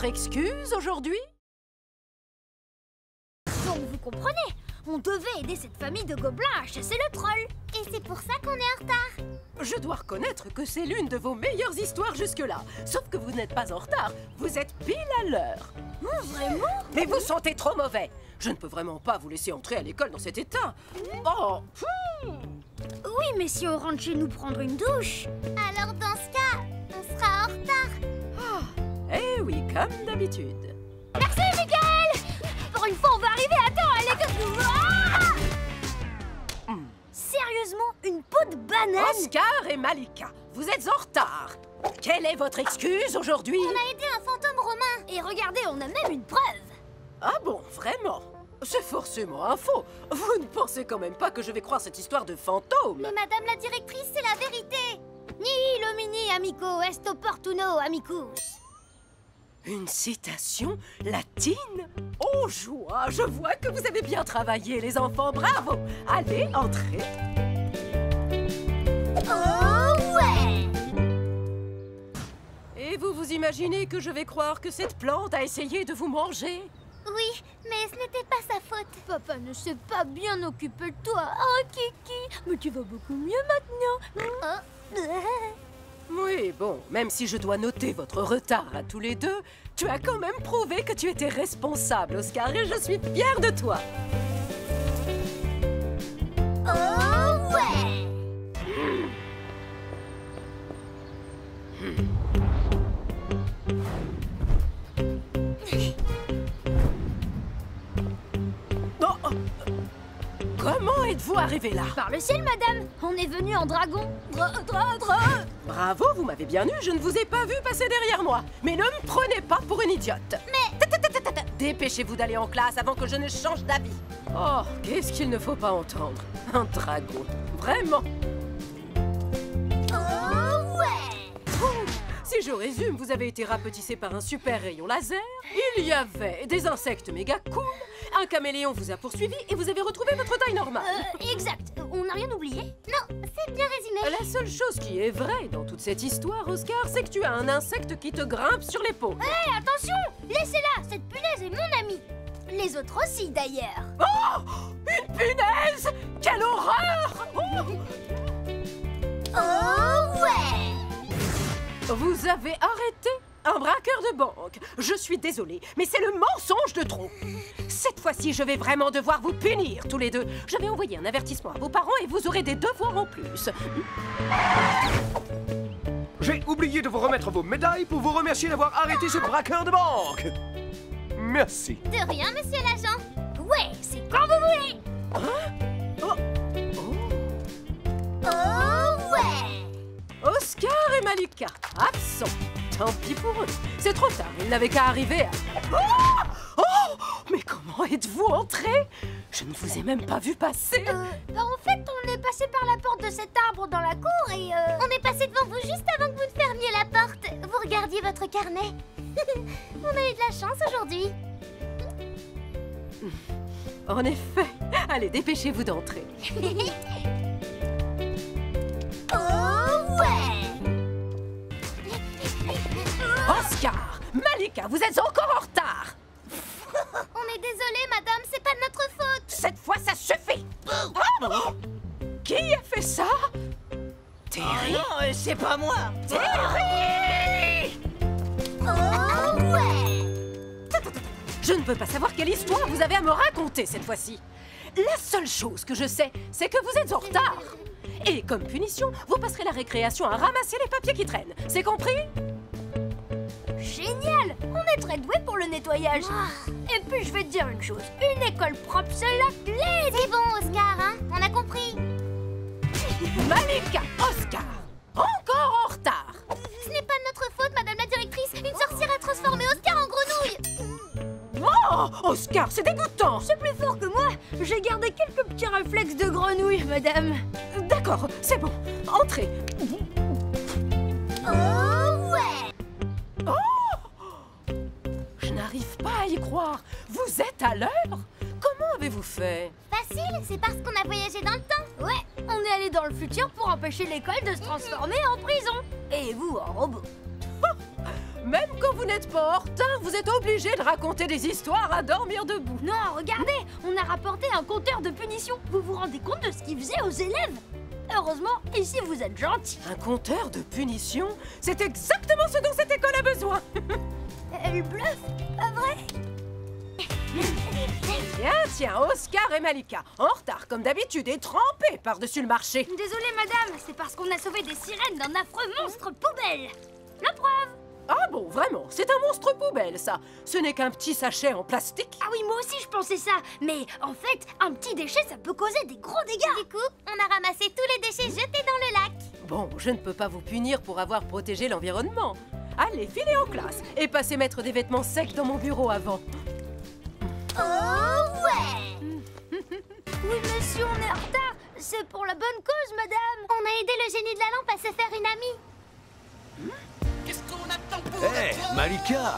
excuse aujourd'hui? Donc vous comprenez, on devait aider cette famille de gobelins à chasser le troll. Et c'est pour ça qu'on est en retard. Je dois reconnaître que c'est l'une de vos meilleures histoires jusque-là. Sauf que vous n'êtes pas en retard, vous êtes pile à l'heure. Vraiment? Mais vous sentez trop mauvais. Je ne peux vraiment pas vous laisser entrer à l'école dans cet état. Oh, Oui, mais si on rentre chez nous prendre une douche... Alors dans ce cas, on sera en retard. eh oui, comme d'habitude. Merci, Michael! Pour une fois, on va arriver à temps à l'école. Sérieusement, une peau de banane? Oscar et Malika, vous êtes en retard. Quelle est votre excuse aujourd'hui? On a aidé un fantôme romain. Et regardez, on a même une preuve. Ah bon, vraiment? C'est forcément un faux. Vous ne pensez quand même pas que je vais croire cette histoire de fantôme? Mais madame la directrice, c'est la vérité. Nihil homini amico est opportuno amicus. Une citation latine? Oh joie, je vois que vous avez bien travaillé les enfants, bravo! Allez, entrez. Oh ouais! Et vous imaginez que je vais croire que cette plante a essayé de vous manger? Oui, mais ce n'était pas sa faute. Papa ne s'est pas bien occupé de toi. Oh, Kiki, mais tu vas beaucoup mieux maintenant. Oui, bon, même si je dois noter votre retard à tous les deux, tu as quand même prouvé que tu étais responsable, Oscar, et je suis fière de toi. Oh ouais! Oh, comment êtes-vous arrivé là? Par le ciel, madame. On est venu en dragon. Bravo, vous m'avez bien eu, je ne vous ai pas vu passer derrière moi. Mais ne me prenez pas pour une idiote. Mais... Dépêchez-vous d'aller en classe avant que je ne change d'avis. Oh, qu'est-ce qu'il ne faut pas entendre? Un dragon, vraiment. Oh ouais! Si je résume, vous avez été rapetissé par un super rayon laser, il y avait des insectes méga cool, un caméléon vous a poursuivi et vous avez retrouvé votre taille normale. Exact. On n'a rien oublié? Non, c'est bien résumé. La seule chose qui est vraie dans toute cette histoire, Oscar, c'est que tu as un insecte qui te grimpe sur l'épaule. Hé, attention! Laissez-la! Cette punaise est mon amie. Les autres aussi, d'ailleurs. Oh! Une punaise! Quelle horreur! Oh ouais! Vous avez arrêté un braqueur de banque. Je suis désolée, mais c'est le mensonge de trop. Cette fois-ci, je vais vraiment devoir vous punir tous les deux. Je vais envoyer un avertissement à vos parents et vous aurez des devoirs en plus. J'ai oublié de vous remettre vos médailles pour vous remercier d'avoir arrêté ce braqueur de banque. Merci. De rien, monsieur l'agent. Ouais, c'est quand vous voulez. Oh. Oh ouais! Oscar et Malika, absents. Tant pis pour eux. C'est trop tard, ils n'avaient qu'à arriver à... Oh! Mais comment êtes-vous entrés? Je ne vous ai même pas vu passer. En fait, on est passé par la porte de cet arbre dans la cour et on est passé devant vous juste avant que vous ne fermiez la porte. Vous regardiez votre carnet. On a eu de la chance aujourd'hui. En effet. Allez, dépêchez-vous d'entrer. Oh ouais! Oscar, Malika, vous êtes encore en retard. On est désolé, madame, c'est pas de notre faute. Cette fois, ça suffit. Ah! Qui a fait ça? Terry? Non, c'est pas moi. Terry! Oh ouais! Je ne veux pas savoir quelle histoire vous avez à me raconter cette fois-ci. La seule chose que je sais, c'est que vous êtes en retard. Et comme punition, vous passerez la récréation à ramasser les papiers qui traînent. C'est compris? Génial! On est très doués pour le nettoyage. Et puis, je vais te dire une chose. Une école propre, c'est la clé. C'est bon, Oscar, hein? On a compris. Malika, Oscar, encore en retard. Ce n'est pas de notre faute, madame la directrice. Une sorcière a transformé Oscar en grenouille. Oh, Oscar, c'est dégoûtant. C'est plus fort que moi. J'ai gardé quelques petits réflexes de grenouille, madame. D'accord, c'est bon. Entrez. Oh ouais! Oh! Je n'arrive pas à y croire. Vous êtes à l'heure? Comment avez-vous fait? Facile, c'est parce qu'on a voyagé dans le temps. Ouais, on est allé dans le futur pour empêcher l'école de se transformer en prison. Et vous, en robot. Même quand vous n'êtes pas en retard, vous êtes obligé de raconter des histoires à dormir debout. Non, regardez, on a rapporté un compteur de punition. Vous vous rendez compte de ce qu'il faisait aux élèves? Heureusement, ici vous êtes gentils. Un compteur de punition? C'est exactement ce dont cette école a besoin. Elle bluffe, pas vrai? Tiens, Oscar et Malika, en retard comme d'habitude et trempés par-dessus le marché. Désolée madame, c'est parce qu'on a sauvé des sirènes d'un affreux monstre poubelle. La preuve. Ah bon, vraiment, c'est un monstre poubelle, ça. Ce n'est qu'un petit sachet en plastique. Ah oui, moi aussi je pensais ça. Mais en fait, un petit déchet, ça peut causer des gros dégâts. Du coup, on a ramassé tous les déchets jetés dans le lac. Bon, je ne peux pas vous punir pour avoir protégé l'environnement. Allez, filez en classe et passez mettre des vêtements secs dans mon bureau avant. Oh ouais. Oui monsieur, on est en retard. C'est pour la bonne cause, madame. On a aidé le génie de la lampe à se faire une amie. Hé, Malika!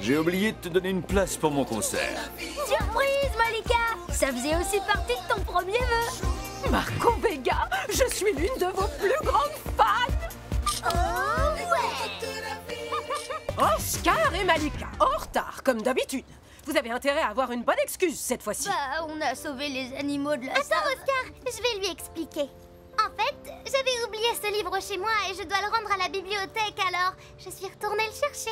J'ai oublié de te donner une place pour mon concert. Surprise, Malika. Ça faisait aussi partie de ton premier vœu. Marco Vega, je suis l'une de vos plus grandes fans. Oh ouais. Oscar et Malika, en retard comme d'habitude. Vous avez intérêt à avoir une bonne excuse cette fois-ci. Bah, on a sauvé les animaux de la Attends, savane. Oscar, je vais lui expliquer. En fait, j'avais oublié ce livre chez moi et je dois le rendre à la bibliothèque, alors je suis retournée le chercher.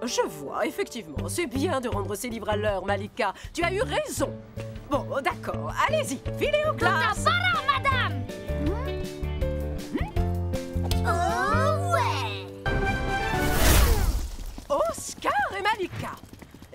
Je vois, effectivement, c'est bien de rendre ces livres à l'heure, Malika. Tu as eu raison. Bon, d'accord, allez-y, filez en classe. Madame. Oh ouais. Oscar et Malika,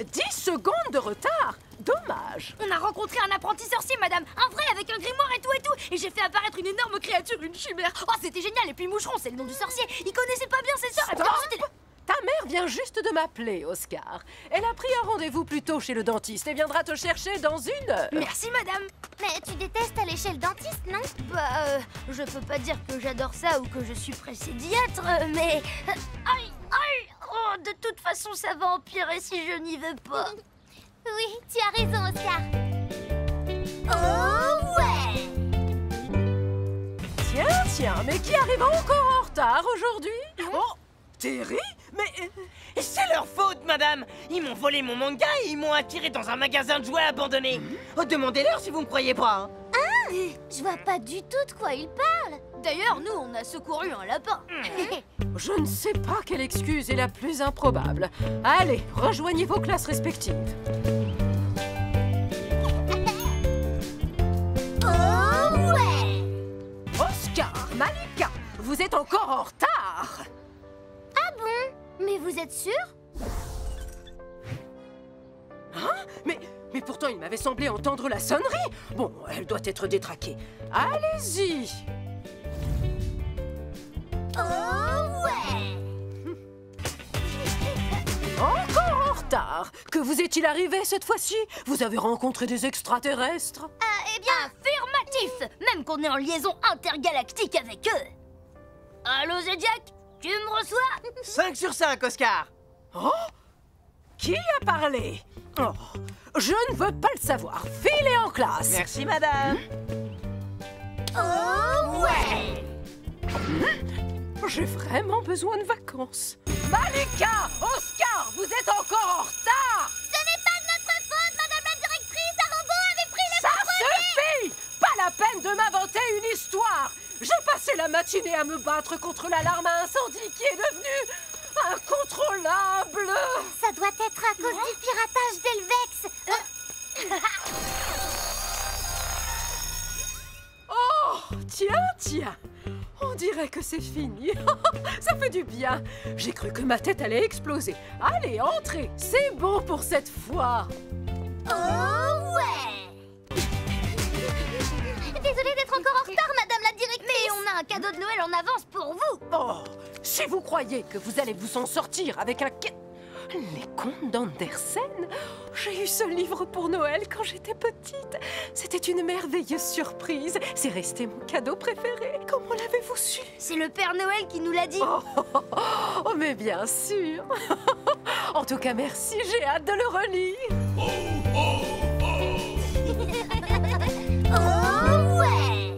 10 secondes de retard. Dommage. On a rencontré un apprenti sorcier, madame. Un vrai avec un grimoire et tout. Et j'ai fait apparaître une énorme créature, une chimère. Oh, c'était génial. Et puis Moucheron, c'est le nom du sorcier. Il connaissait pas bien ses sœurs. Et puis ensuite, il- Ta mère vient juste de m'appeler, Oscar. Elle a pris un rendez-vous plus tôt chez le dentiste et viendra te chercher dans 1 heure. Merci, madame. Mais tu détestes aller chez le dentiste, non? Bah, je peux pas dire que j'adore ça ou que je suis pressée d'y être, mais... Aïe, aïe. Oh, de toute façon, ça va empirer si je n'y vais pas. Oui, tu as raison, Oscar. Oh ouais. Tiens, mais qui arrive encore en retard aujourd'hui? Oh, Terry? Mais... C'est leur faute, madame. Ils m'ont volé mon manga et ils m'ont attiré dans un magasin de jouets abandonné. Oh, demandez-leur si vous me croyez pas. Hein. Je vois pas du tout de quoi il parle. D'ailleurs, nous, on a secouru un lapin. Je ne sais pas quelle excuse est la plus improbable. Allez, rejoignez vos classes respectives. Oh ouais. Oscar, Malika, vous êtes encore en retard. Ah bon? Mais vous êtes sûr? Hein? Mais pourtant, il m'avait semblé entendre la sonnerie. Bon, elle doit être détraquée. Allez-y. Oh ouais. Encore en retard. Que vous est-il arrivé cette fois-ci? Vous avez rencontré des extraterrestres? Eh bien, Affirmatif. Même qu'on est en liaison intergalactique avec eux. Allô, Zodiac? Tu me reçois? 5 sur 5, Oscar. Oh? Qui a parlé? Oh, je ne veux pas le savoir. Filez en classe. Merci, madame. oh ouais. J'ai vraiment besoin de vacances. Malika! Oscar, vous êtes encore en retard! Ce n'est pas de notre faute, madame la directrice. Un robot avait pris le Ça suffit! Pas la peine de m'inventer une histoire! J'ai passé la matinée à me battre contre l'alarme à incendie qui est devenue incontrôlable! Ça doit être à cause du piratage d'Elvex. Oh, tiens! On dirait que c'est fini. Ça fait du bien. J'ai cru que ma tête allait exploser. Allez, entrez. C'est bon pour cette fois. Oh ouais. Désolée d'être encore en retard, madame la directrice. Mais on a un cadeau de Noël en avance pour vous. Oh, si vous croyez que vous allez vous en sortir avec un... Les contes d'Andersen? J'ai eu ce livre pour Noël quand j'étais petite. C'était une merveilleuse surprise. C'est resté mon cadeau préféré. Comment l'avez-vous su? C'est le Père Noël qui nous l'a dit. Oh, mais bien sûr. En tout cas, merci. J'ai hâte de le relire. Oh ouais.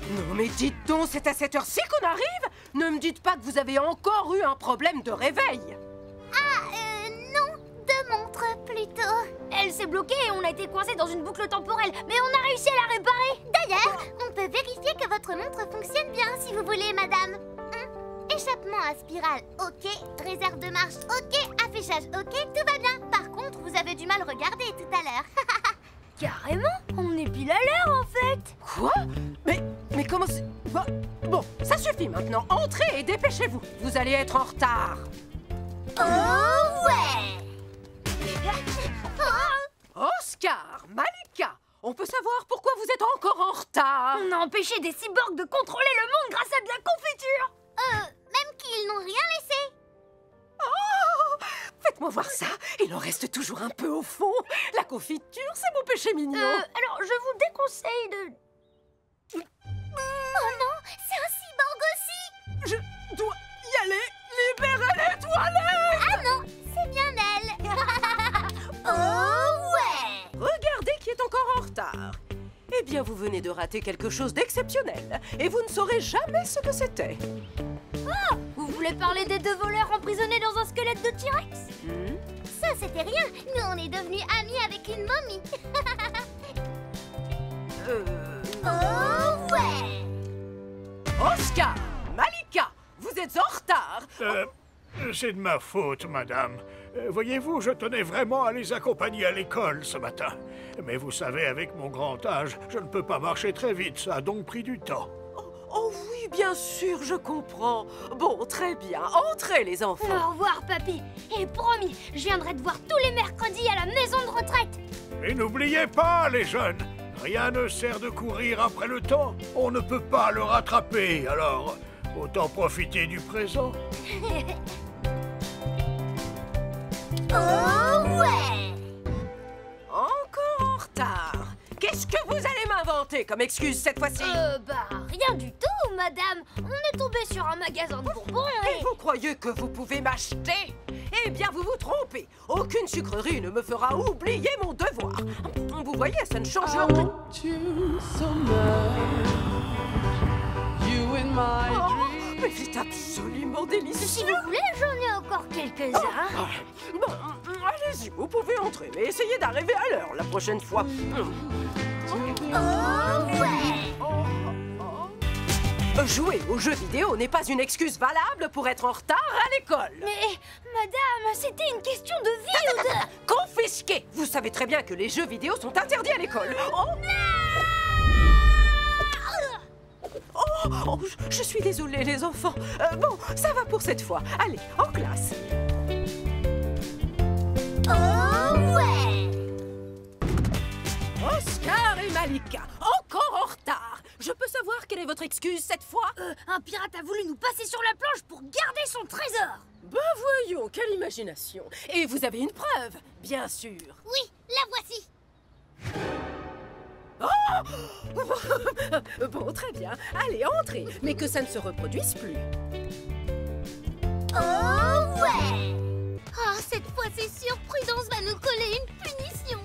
Non, mais dites donc, c'est à cette heure-ci qu'on arrive? Ne me dites pas que vous avez encore eu un problème de réveil. Non, de montre plutôt. Elle s'est bloquée et on a été coincés dans une boucle temporelle, mais on a réussi à la réparer. D'ailleurs, on peut vérifier que votre montre fonctionne bien si vous voulez, madame. Échappement à spirale, ok. Réserve de marche, ok. Affichage, ok. Tout va bien. Par contre, vous avez du mal à regarder tout à l'heure. Carrément, on est pile à l'heure en fait. Quoi? Mais comment c'est... Bon, ça suffit maintenant. Entrez et dépêchez-vous. Vous allez être en retard. Oh ouais. Oscar, Malika, on peut savoir pourquoi vous êtes encore en retard? On a empêché des cyborgs de contrôler le monde grâce à de la confiture. Même qu'ils n'ont rien laissé. Oh, faites-moi voir ça. Il en reste toujours un peu au fond. La confiture, c'est mon péché mignon. Alors, je vous déconseille de... Oh non, c'est un cyborg aussi. Je dois y aller. Libérez les toilettes. Ah non, c'est bien elle. Oh ouais. Regardez qui est encore en retard. Eh bien, vous venez de rater quelque chose d'exceptionnel. Et vous ne saurez jamais ce que c'était. Vous voulez parler des 2 voleurs emprisonnés dans un squelette de T-Rex? Ça, c'était rien. Nous, on est devenus amis avec une momie. Oh ouais. Oscar, Malika, vous êtes en retard. C'est de ma faute, madame. Voyez-vous, je tenais vraiment à les accompagner à l'école ce matin. Mais vous savez, avec mon grand âge, je ne peux pas marcher très vite. Ça a donc pris du temps. Oh oui, bien sûr, je comprends. Bon, très bien. Entrez, les enfants. Au revoir, papy. Et promis, je viendrai te voir tous les mercredis à la maison de retraite. Et n'oubliez pas, les jeunes, rien ne sert de courir après le temps. On ne peut pas le rattraper, alors autant profiter du présent. Oh ouais. Encore en retard. Qu'est-ce que vous allez m'inventer comme excuse cette fois-ci? Rien du tout, madame. On est tombé sur un magasin de bonbons Et vous croyez que vous pouvez m'acheter? Eh bien, vous vous trompez. Aucune sucrerie ne me fera oublier mon devoir. Vous voyez, ça ne change rien. Mais c'est absolument délicieux. Si vous voulez, j'en ai encore quelques-uns. Bon, allez-y, vous pouvez entrer, mais essayez d'arriver à l'heure la prochaine fois. Oh ouais. Jouer aux jeux vidéo n'est pas une excuse valable pour être en retard à l'école. Mais, madame, c'était une question de vie ou de... Confisqué. Vous savez très bien que les jeux vidéo sont interdits à l'école. Oh, je suis désolée, les enfants. Bon, ça va pour cette fois. Allez, en classe. Oh ouais. Oscar et Malika, encore en retard. Je peux savoir quelle est votre excuse cette fois? Un pirate a voulu nous passer sur la planche pour garder son trésor. Ben voyons, quelle imagination. Et vous avez une preuve, bien sûr. Oui, la voici. Bon, très bien. Allez, entrez, mais que ça ne se reproduise plus. Oh ouais. Oh, cette fois c'est sûr, Prudence va nous coller une punition.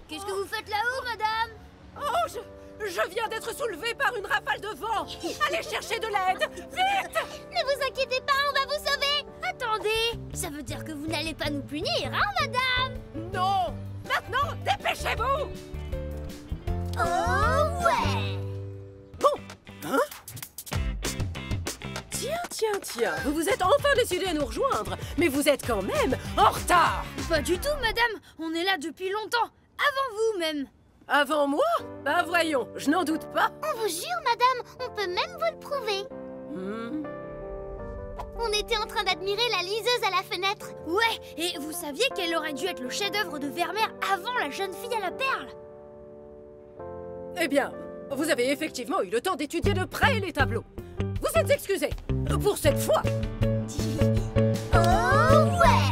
Qu'est-ce que vous faites là-haut, madame? Oh, je viens d'être soulevée par une rafale de vent. Allez chercher de l'aide, vite. Ne vous inquiétez pas, on va vous sauver. Attendez, ça veut dire que vous n'allez pas nous punir, hein, madame? Non. Maintenant, dépêchez-vous. Oh ouais. Bon, hein? Tiens, vous vous êtes enfin décidé à nous rejoindre, mais vous êtes quand même en retard. Pas du tout, madame. On est là depuis longtemps. Avant vous, même. Avant moi? Ben voyons, je n'en doute pas. On vous jure, madame, on peut même vous le prouver. On était en train d'admirer la liseuse à la fenêtre. Ouais, et vous saviez qu'elle aurait dû être le chef-d'œuvre de Vermeer avant La jeune fille à la perle? Eh bien, vous avez effectivement eu le temps d'étudier de près les tableaux. Vous êtes excusés pour cette fois. Oh ouais.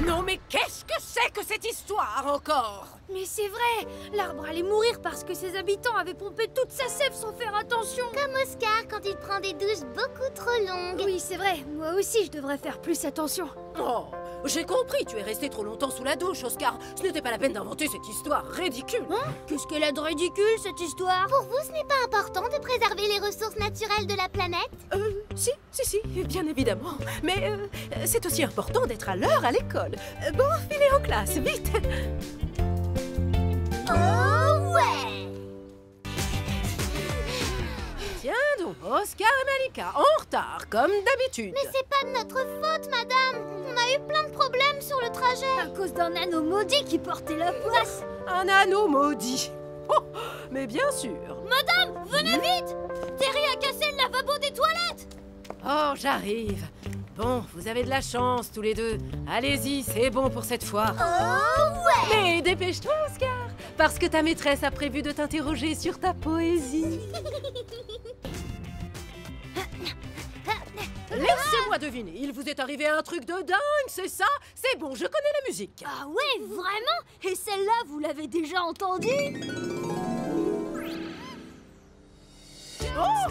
Non mais qu'est-ce que c'est que cette histoire encore? Mais c'est vrai, l'arbre allait mourir parce que ses habitants avaient pompé toute sa sève sans faire attention. Comme Oscar quand il prend des douches beaucoup trop longues. Oui, c'est vrai, moi aussi je devrais faire plus attention. Oh, J'ai compris, tu es resté trop longtemps sous la douche, Oscar. Ce n'était pas la peine d'inventer cette histoire ridicule. Hein? Qu'est-ce qu'elle a de ridicule, cette histoire? Pour vous, ce n'est pas important de préserver les ressources naturelles de la planète? Si, bien évidemment. Mais c'est aussi important d'être à l'heure à l'école. Bon, filez en classe, vite. Oh ouais! Tiens donc, Oscar et Malika, en retard, comme d'habitude. Mais c'est pas de notre faute, madame. On a eu plein de problèmes sur le trajet. À cause d'un anneau maudit qui portait la poisse. Un anneau maudit. Oh, mais bien sûr. Madame, venez vite! Terry a cassé le lavabo des toilettes! Oh, j'arrive. Bon, vous avez de la chance, tous les deux. Allez-y, c'est bon pour cette fois. Oh ouais! Mais dépêche-toi, Oscar, parce que ta maîtresse a prévu de t'interroger sur ta poésie. Laissez-moi deviner, il vous est arrivé un truc de dingue, c'est ça? C'est bon, je connais la musique. Ah ouais, vraiment? Et celle-là, vous l'avez déjà entendue? Oh!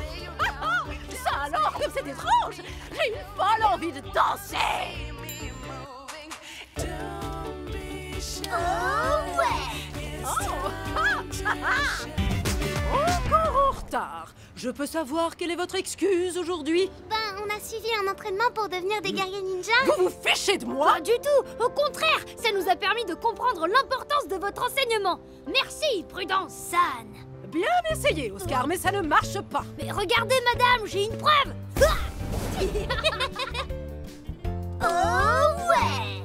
Ça alors, comme c'est étrange! J'ai une folle envie de danser! Oh ouais! Encore en retard! Je peux savoir quelle est votre excuse aujourd'hui? Ben, on a suivi un entraînement pour devenir des guerriers ninja. Vous vous fichez de moi? Pas du tout! Au contraire, ça nous a permis de comprendre l'importance de votre enseignement. Merci, Prudence San. Bien essayé, Oscar, mais ça ne marche pas. Mais regardez, madame, j'ai une preuve. Oh ouais!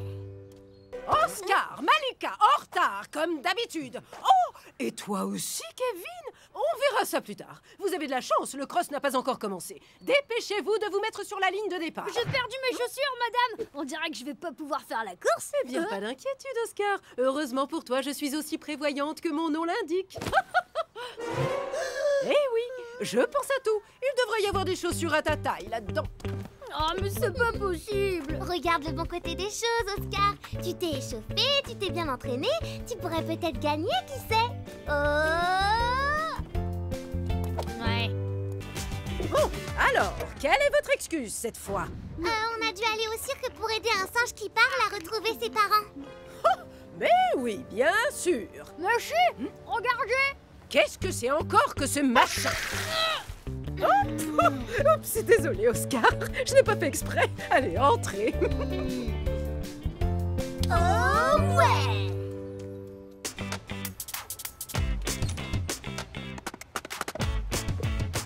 Oscar, Malika, en retard, comme d'habitude. Oh, et toi aussi, Kevin? On verra ça plus tard. Vous avez de la chance, le cross n'a pas encore commencé. Dépêchez-vous de vous mettre sur la ligne de départ. J'ai perdu mes chaussures, madame. On dirait que je vais pas pouvoir faire la course. Eh bien, pas d'inquiétude, Oscar. Heureusement pour toi, je suis aussi prévoyante que mon nom l'indique. Eh oui, je pense à tout. Il devrait y avoir des chaussures à ta taille là-dedans. Oh, mais c'est pas possible. Regarde le bon côté des choses, Oscar. Tu t'es échauffé, tu t'es bien entraîné. Tu pourrais peut-être gagner, qui sait? Oh! Ouais. Bon, alors, quelle est votre excuse cette fois? On a dû aller au cirque pour aider un singe qui parle à retrouver ses parents. Mais oui, bien sûr. Merci. Regardez. Qu'est-ce que c'est encore que ce machin? Oups, désolé, Oscar. Je n'ai pas fait exprès. Allez, entrez. Oh ouais!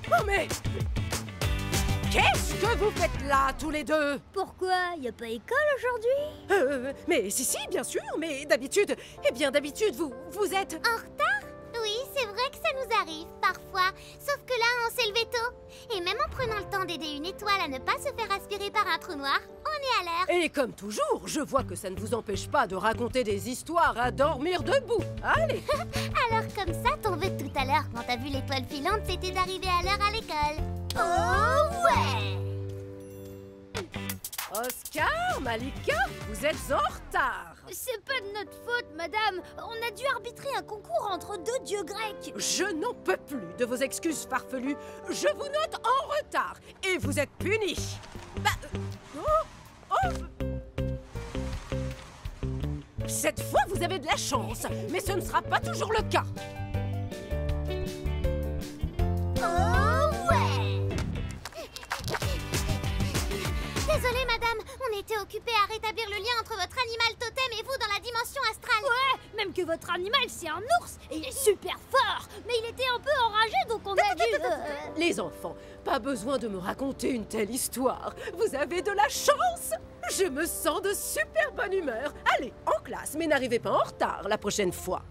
Oh mais... Qu'est-ce que vous faites là, tous les deux? Pourquoi? Y a pas école aujourd'hui? Mais si, bien sûr, mais d'habitude... Eh bien, d'habitude, vous êtes... En retard? Oui, c'est vrai que ça nous arrive, parfois. Sauf que là, on s'est levé tôt. Et même en prenant le temps d'aider une étoile à ne pas se faire aspirer par un trou noir, on est à l'heure. Et comme toujours, je vois que ça ne vous empêche pas de raconter des histoires à dormir debout. Allez. Alors comme ça, ton vœu de tout à l'heure, quand t'as vu l'étoile filante, c'était d'arriver à l'heure à l'école. Oh ouais! Oscar, Malika, vous êtes en retard. C'est pas de notre faute, madame. On a dû arbitrer un concours entre deux dieux grecs. Je n'en peux plus de vos excuses farfelues. Je vous note en retard et vous êtes punis. Cette fois, vous avez de la chance, mais ce ne sera pas toujours le cas. Oh ouais! Désolée, madame, on était occupés à rétablir le lien entre votre animal totem et vous dans la dimension astrale. Ouais, même que votre animal, c'est un ours, et il est super fort. Mais il était un peu enragé, donc on a dû... Les enfants, pas besoin de me raconter une telle histoire. Vous avez de la chance. Je me sens de super bonne humeur. Allez, en classe, mais n'arrivez pas en retard la prochaine fois.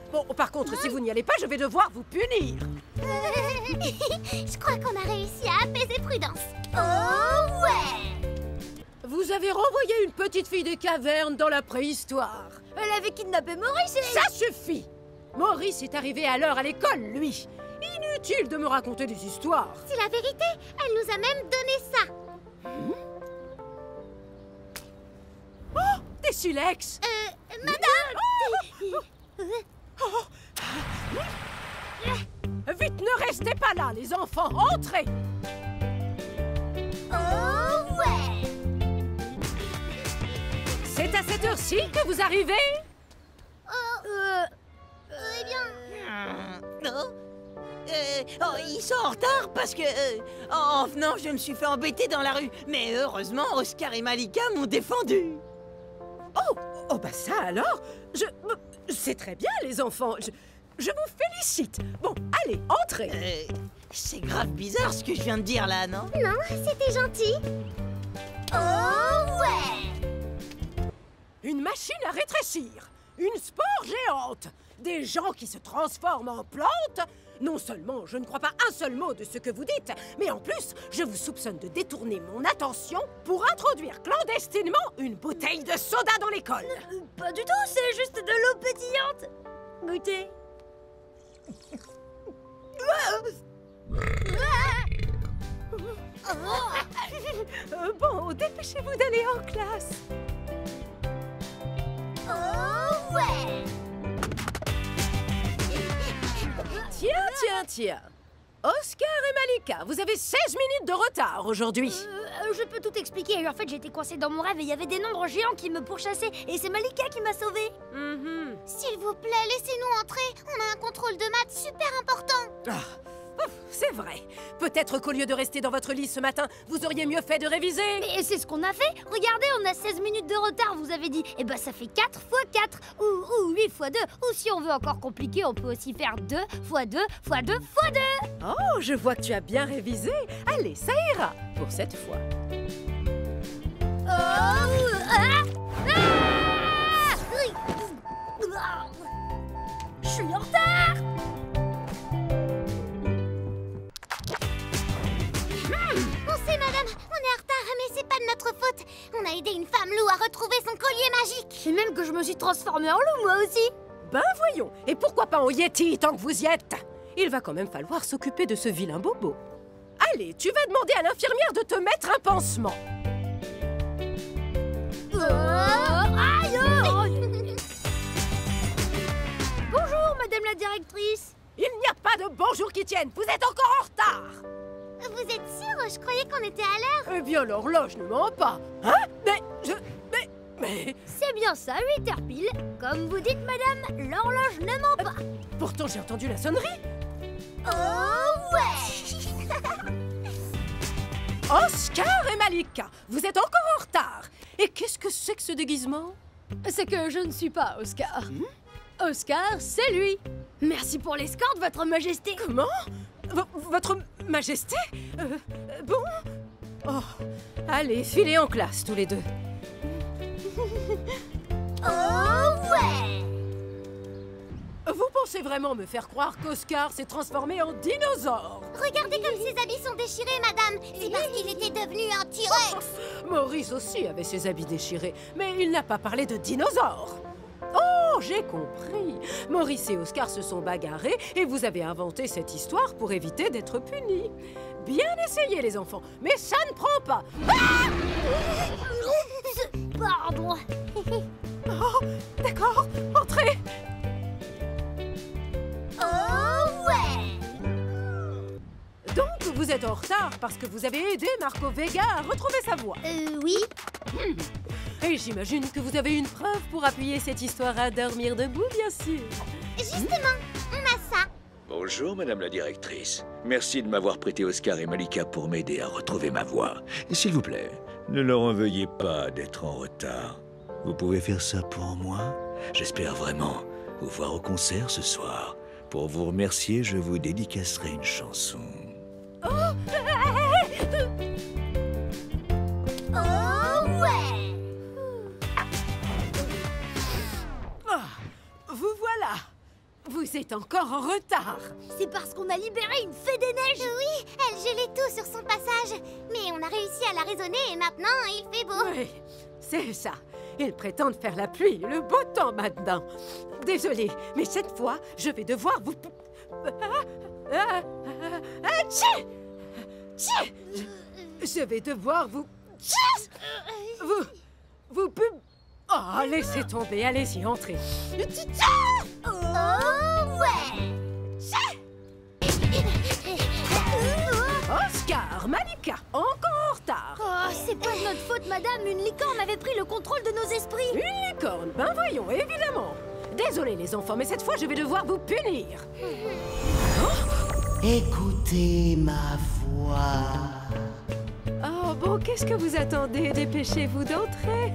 Bon, par contre, si vous n'y allez pas, je vais devoir vous punir. Je crois qu'on a réussi à apaiser Prudence. Oh ouais! Vous avez renvoyé une petite fille des cavernes dans la préhistoire. Elle avait kidnappé Maurice et... Ça suffit! Maurice est arrivé à l'heure à l'école, lui. Inutile de me raconter des histoires. C'est la vérité, elle nous a même donné ça. Oh, des silex! Madame! Vite, ne restez pas là, les enfants, entrez! Oh ouais! C'est à cette heure-ci que vous arrivez? Eh bien... Ils sont en retard parce que... en venant, je me suis fait embêter dans la rue. Mais heureusement, Oscar et Malika m'ont défendu. Oh bah ça alors? C'est très bien les enfants. Je vous félicite. Bon, allez, entrez. C'est grave bizarre ce que je viens de dire là, non? Non, c'était gentil. Oh ouais! Une machine à rétrécir. Une spore géante. Des gens qui se transforment en plantes. Non seulement je ne crois pas un seul mot de ce que vous dites, mais en plus, je vous soupçonne de détourner mon attention pour introduire clandestinement une bouteille de soda dans l'école. Pas du tout, c'est juste de l'eau pétillante. Goûtez. Bon, dépêchez-vous d'aller en classe. Oh ouais! Tiens. Oscar et Malika, vous avez 16 minutes de retard aujourd'hui. Je peux tout expliquer. En fait, j'étais coincée dans mon rêve et il y avait des nombres géants qui me pourchassaient. Et c'est Malika qui m'a sauvée. S'il vous plaît, laissez-nous entrer. On a un contrôle de maths super important. C'est vrai. Peut-être qu'au lieu de rester dans votre lit ce matin, vous auriez mieux fait de réviser. Mais c'est ce qu'on a fait. Regardez, on a 16 minutes de retard, vous avez dit. Et bah ça fait 4 fois 4. Ou 8 fois 2. Ou si on veut encore compliquer, on peut aussi faire 2 fois 2 fois 2 fois 2. Oh, je vois que tu as bien révisé. Allez, ça ira pour cette fois. Je suis en retard. On sait, madame, on est en retard, mais c'est pas de notre faute. On a aidé une femme loup à retrouver son collier magique. Et même que je me suis transformée en loup, moi aussi. Ben voyons. Et pourquoi pas en Yeti tant que vous y êtes? Il va quand même falloir s'occuper de ce vilain bobo. Allez, tu vas demander à l'infirmière de te mettre un pansement. Bonjour, madame la directrice. Il n'y a pas de bonjour qui tienne. Vous êtes encore en retard. Vous êtes sûre? Je croyais qu'on était à l'heure. Eh bien, l'horloge ne ment pas. Hein? Mais... C'est bien ça, 8h pile. Comme vous dites, madame, l'horloge ne ment pas. Pourtant, j'ai entendu la sonnerie. Oh ouais! Oscar et Malika, vous êtes encore en retard. Et qu'est-ce que c'est que ce déguisement? C'est que je ne suis pas Oscar. Oscar, c'est lui. Merci pour l'escorte, votre majesté. Comment? Votre majesté? Bon? Oh, allez, filez en classe, tous les deux. Oh ouais! Vous pensez vraiment me faire croire qu'Oscar s'est transformé en dinosaure? Regardez comme ses habits sont déchirés, madame. C'est parce qu'il était devenu un T-Rex. Maurice aussi avait ses habits déchirés, mais il n'a pas parlé de dinosaure. Oh, j'ai compris. Maurice et Oscar se sont bagarrés et vous avez inventé cette histoire pour éviter d'être punis. Bien essayé, les enfants, mais ça ne prend pas. Ah! Pardon. Oh, d'accord, entrez. Oh ouais! Donc, vous êtes en retard parce que vous avez aidé Marco Vega à retrouver sa voix. Oui. Et j'imagine que vous avez une preuve pour appuyer cette histoire à dormir debout, bien sûr. Justement, on a ça. Bonjour, madame la directrice. Merci de m'avoir prêté Oscar et Malika pour m'aider à retrouver ma voix. Et s'il vous plaît, ne leur en veuillez pas d'être en retard. Vous pouvez faire ça pour moi? J'espère vraiment vous voir au concert ce soir. Pour vous remercier, je vous dédicacerai une chanson. Oh ouais! Vous voilà. Vous êtes encore en retard. C'est parce qu'on a libéré une fée des neiges. Oui, elle gelait tout sur son passage. Mais on a réussi à la raisonner et maintenant, il fait beau. Oui, c'est ça. Ils prétendent faire la pluie, le beau temps maintenant. Désolée, mais cette fois, je vais devoir vous... Je vais devoir vous... Vous pub... Oh, laissez tomber, allez-y, entrez. Oh ouais! Oscar, Malika, encore en retard. Oh, c'est pas de notre faute, madame. Une licorne licorne avait pris le contrôle de nos esprits. Une licorne? Ben voyons, évidemment. Désolé les enfants, mais cette fois je vais devoir vous punir. Écoutez ma voix. Oh bon, qu'est-ce que vous attendez? Dépêchez-vous d'entrer.